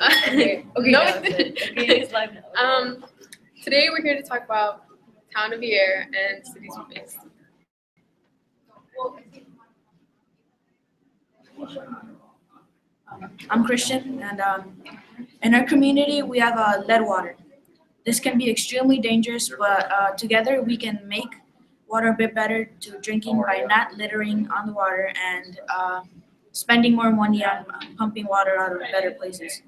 Okay, okay, No, now it's live now. today we're here to talk about town of Veir and cities we face. I'm Christian, and in our community we have lead water. This can be extremely dangerous, but together we can make water a bit better to drinking by not littering on the water and spending more money on pumping water out of better places.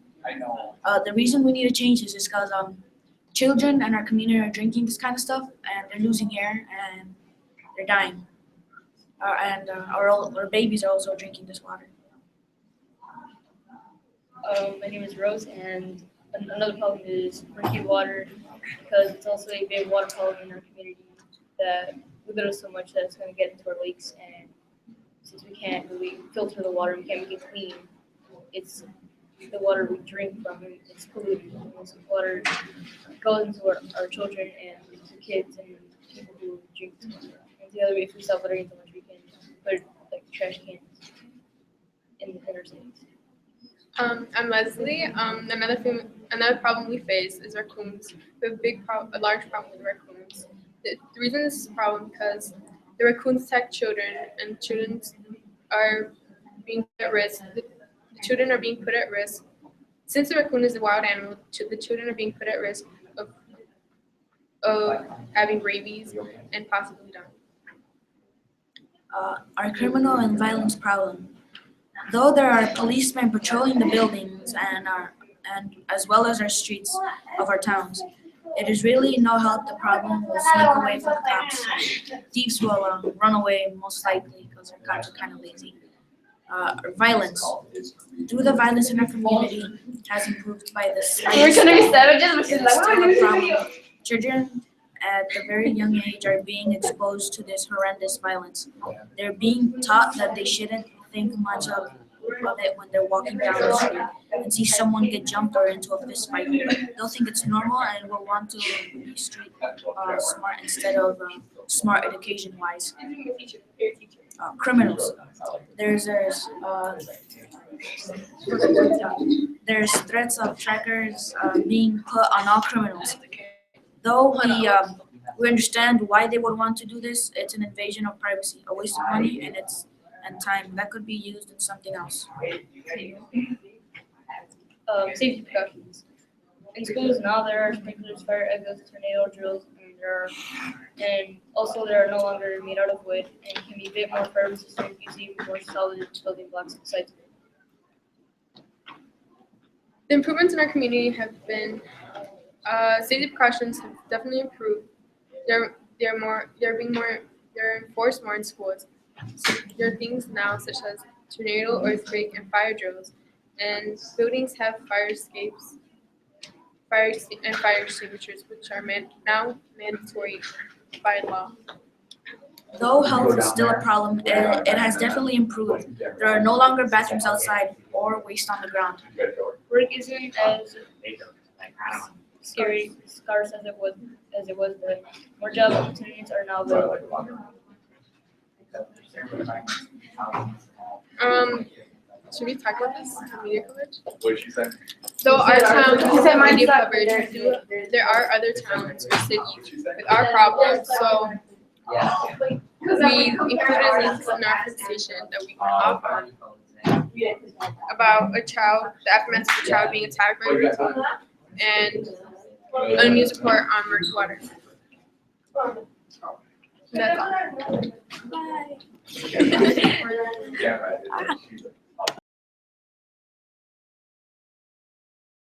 The reason we need to change this is because children in our community are drinking this kind of stuff and they're losing hair and they're dying. And our babies are also drinking this water. My name is Rose, and another problem is murky water because it's also a big water problem in our community that we litter so much that it's going to get into our lakes. And since we can't really filter the water, we can't make it clean. It's the water we drink from. It's polluted. This water goes into our children and into kids and people who drink too much. And the other way, if we stop littering so much, we can put like trash cans in our cities. I'm Lesley. Another problem we face is raccoons. We have a large problem with raccoons. The reason this is a problem because the raccoons attack children, and children are being put at risk. The children are being put at risk. Since the raccoon is a wild animal, the children are being put at risk of having rabies and possibly dying. Our criminal and violence problem. Though there are policemen patrolling the buildings and as well as our streets of our towns, it is really no help. The problem will sneak away from the cops. Thieves will run away most likely because our cops are kind of lazy. Violence. Through the violence in our community has improved by the We're slightest. gonna be savages, but It she's is like, still "What am I a doing problem. video?" Children at a very young age are being exposed to this horrendous violence. They're being taught that they shouldn't think much of it when they're walking down the street and see someone get jumped or into a fist fight. They'll think it's normal and will want to be street smart instead of smart education wise. Criminals. There's threats of trackers being put on all criminals. Though we understand why they would want to do this, it's an invasion of privacy, a waste of money, and time that could be used in something else. Safety precautions. In schools now there are sprinklers, fire exits, tornado drills, and also they are no longer made out of wood and can be a bit more fire resistant using more solid building blocks besides wood. The improvements in our community have been safety precautions have definitely improved. They're enforced more in schools. So there are things now such as tornado, earthquake, and fire drills, and buildings have fire extinguishers, which are now mandatory by law. Though health is still a problem, it has definitely improved. There are no longer bathrooms outside or waste on the ground. Work isn't as scary, scarce as it was then. More job opportunities are now available. Should we talk about this media coverage? What did she say? So our town She said mine's media not coverage. there. There are other towns or cities with our problems, so we included links in our presentation that we can offer about the aftermath of a child being attacked by a raccoon, and a news report on murky water. That's all. Bye. Yeah, right.